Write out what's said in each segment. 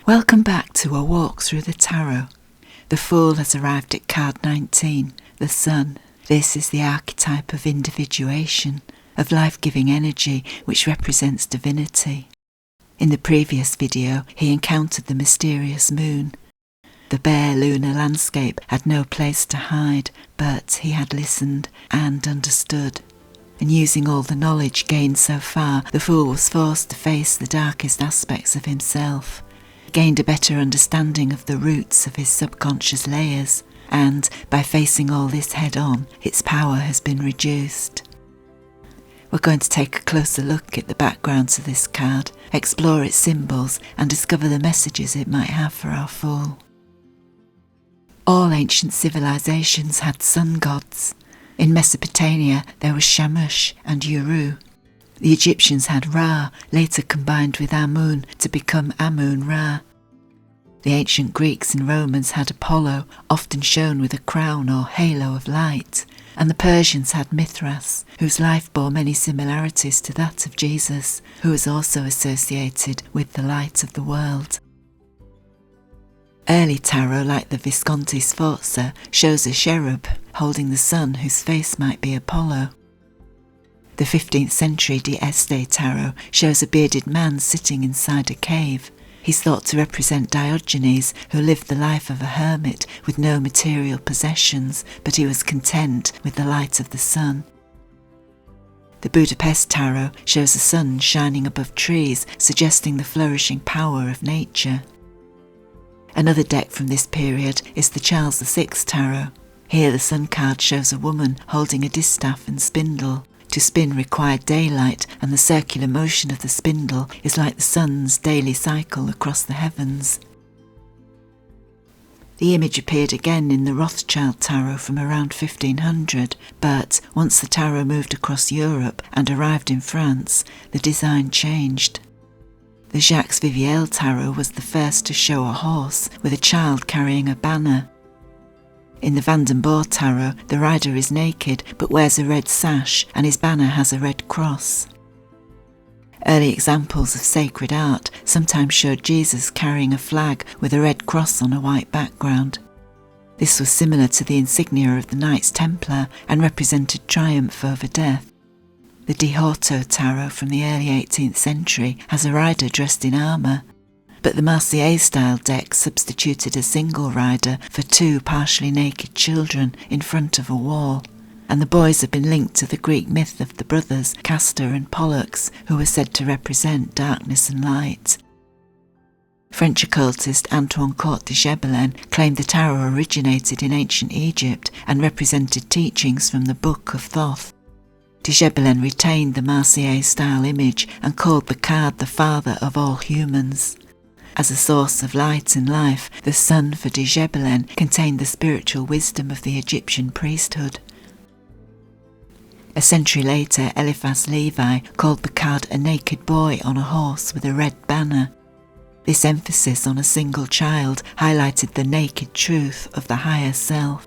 Welcome back to a walk through the tarot. The Fool has arrived at card 19, the Sun. This is the archetype of individuation, of life-giving energy which represents divinity. In the previous video, he encountered the mysterious moon. The bare lunar landscape had no place to hide, but he had listened and understood. And using all the knowledge gained so far, the Fool was forced to face the darkest aspects of himself, gained a better understanding of the roots of his subconscious layers, and by facing all this head on, its power has been reduced. We're going to take a closer look at the background to this card, explore its symbols, and discover the messages it might have for our Fool. All ancient civilizations had sun gods. In Mesopotamia there was Shamash and Uru. The Egyptians had Ra, later combined with Amun to become Amun-Ra. The ancient Greeks and Romans had Apollo, often shown with a crown or halo of light, and the Persians had Mithras, whose life bore many similarities to that of Jesus, who was also associated with the light of the world. Early tarot, like the Visconti Sforza, shows a cherub holding the sun whose face might be Apollo. The 15th century D'Este tarot shows a bearded man sitting inside a cave. He's thought to represent Diogenes, who lived the life of a hermit with no material possessions, but he was content with the light of the sun. The Budapest tarot shows the sun shining above trees, suggesting the flourishing power of nature. Another deck from this period is the Charles VI tarot. Here the sun card shows a woman holding a distaff and spindle. To spin required daylight, and the circular motion of the spindle is like the sun's daily cycle across the heavens. The image appeared again in the Rothschild tarot from around 1500, but once the tarot moved across Europe and arrived in France, the design changed. The Jacques Viviel tarot was the first to show a horse with a child carrying a banner. In the Vandenborre tarot, the rider is naked but wears a red sash and his banner has a red cross. Early examples of sacred art sometimes showed Jesus carrying a flag with a red cross on a white background. This was similar to the insignia of the Knights Templar and represented triumph over death. The Di Horto tarot from the early 18th century has a rider dressed in armour, but the Marseillaise-style deck substituted a single rider for two partially naked children in front of a wall, and the boys have been linked to the Greek myth of the brothers Castor and Pollux, who were said to represent darkness and light. French occultist Antoine Court de Gebelin claimed the tarot originated in ancient Egypt and represented teachings from the Book of Thoth. De Gebelin retained the Marseillaise-style image and called the card the father of all humans. As a source of light and life, the sun for de Gebelin contained the spiritual wisdom of the Egyptian priesthood. A century later, Eliphas Levi called the card a naked boy on a horse with a red banner. This emphasis on a single child highlighted the naked truth of the higher self.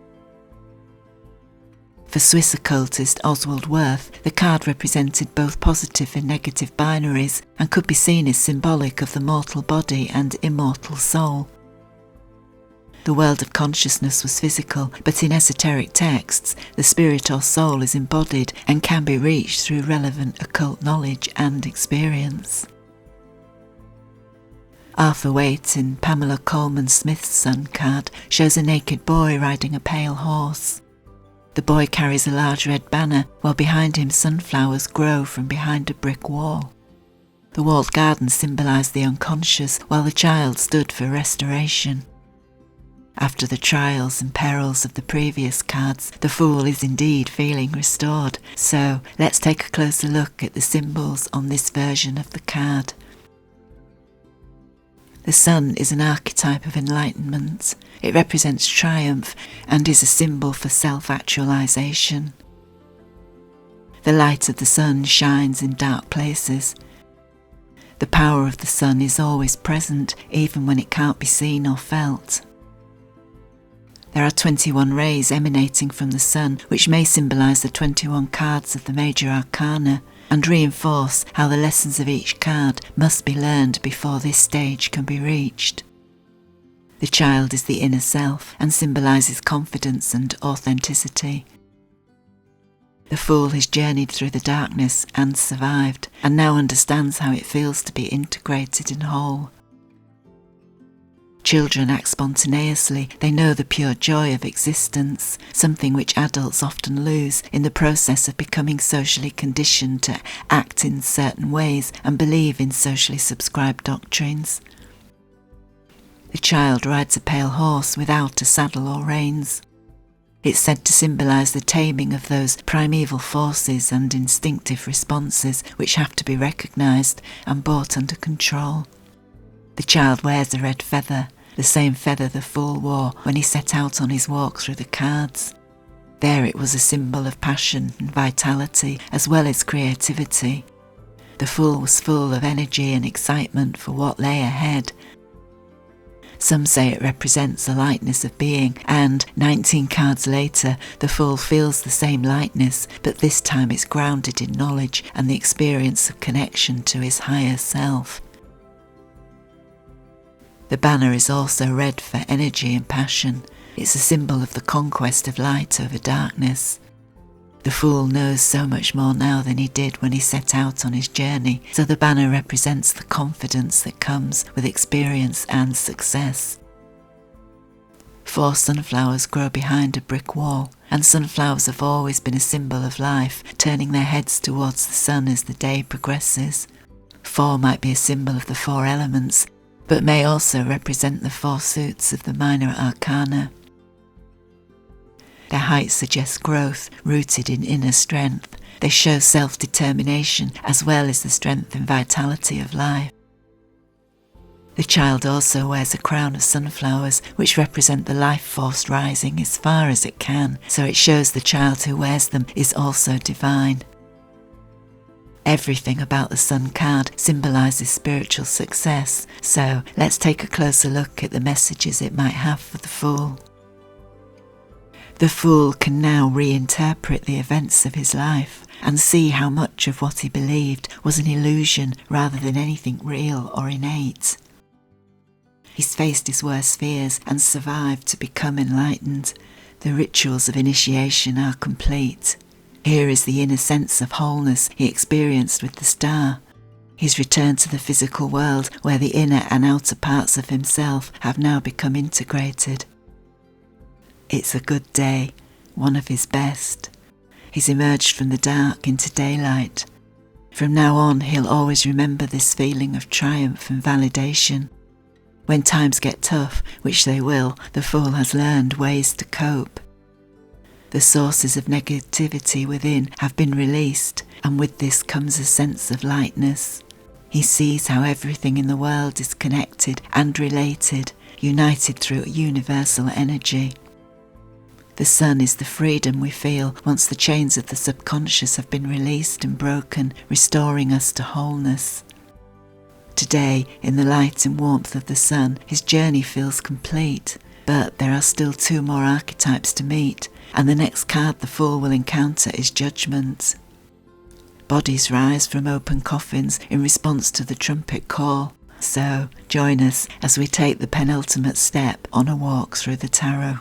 For Swiss occultist Oswald Wirth, the card represented both positive and negative binaries and could be seen as symbolic of the mortal body and immortal soul. The world of consciousness was physical, but in esoteric texts, the spirit or soul is embodied and can be reached through relevant occult knowledge and experience. Arthur Waite in Pamela Coleman Smith's Sun card shows a naked boy riding a pale horse. The boy carries a large red banner, while behind him sunflowers grow from behind a brick wall. The walled garden symbolised the unconscious, while the child stood for restoration. After the trials and perils of the previous cards, the Fool is indeed feeling restored, so let's take a closer look at the symbols on this version of the card. The sun is an archetype of enlightenment. It represents triumph and is a symbol for self-actualization. The light of the sun shines in dark places. The power of the sun is always present, even when it can't be seen or felt. There are 21 rays emanating from the sun, which may symbolise the 21 cards of the major arcana, and reinforce how the lessons of each card must be learned before this stage can be reached. The child is the inner self and symbolises confidence and authenticity. The Fool has journeyed through the darkness and survived, and now understands how it feels to be integrated and whole. Children act spontaneously. They know the pure joy of existence, something which adults often lose in the process of becoming socially conditioned to act in certain ways and believe in socially subscribed doctrines. The child rides a pale horse without a saddle or reins. It's said to symbolise the taming of those primeval forces and instinctive responses which have to be recognised and brought under control. The child wears a red feather, the same feather the Fool wore when he set out on his walk through the cards. There it was a symbol of passion and vitality as well as creativity. The Fool was full of energy and excitement for what lay ahead. Some say it represents the lightness of being, and 19 cards later, the Fool feels the same lightness, but this time it's grounded in knowledge and the experience of connection to his higher self. The banner is also red for energy and passion. It's a symbol of the conquest of light over darkness. The Fool knows so much more now than he did when he set out on his journey, so the banner represents the confidence that comes with experience and success. 4 sunflowers grow behind a brick wall, and sunflowers have always been a symbol of life, turning their heads towards the sun as the day progresses. 4 might be a symbol of the 4 elements, but may also represent the 4 suits of the minor arcana. Their height suggests growth rooted in inner strength. They show self-determination as well as the strength and vitality of life. The child also wears a crown of sunflowers, which represent the life force rising as far as it can, so it shows the child who wears them is also divine. Everything about the Sun card symbolises spiritual success, so let's take a closer look at the messages it might have for the Fool. The Fool can now reinterpret the events of his life and see how much of what he believed was an illusion rather than anything real or innate. He's faced his worst fears and survived to become enlightened. The rituals of initiation are complete. Here is the inner sense of wholeness he experienced with the star. He's returned to the physical world where the inner and outer parts of himself have now become integrated. It's a good day, one of his best. He's emerged from the dark into daylight. From now on, he'll always remember this feeling of triumph and validation. When times get tough, which they will, the Fool has learned ways to cope. The sources of negativity within have been released, and with this comes a sense of lightness. He sees how everything in the world is connected and related, united through universal energy. The sun is the freedom we feel once the chains of the subconscious have been released and broken, restoring us to wholeness. Today, in the light and warmth of the sun, his journey feels complete, but there are still 2 more archetypes to meet, and the next card the Fool will encounter is Judgment. Bodies rise from open coffins in response to the trumpet call, so join us as we take the penultimate step on a walk through the tarot.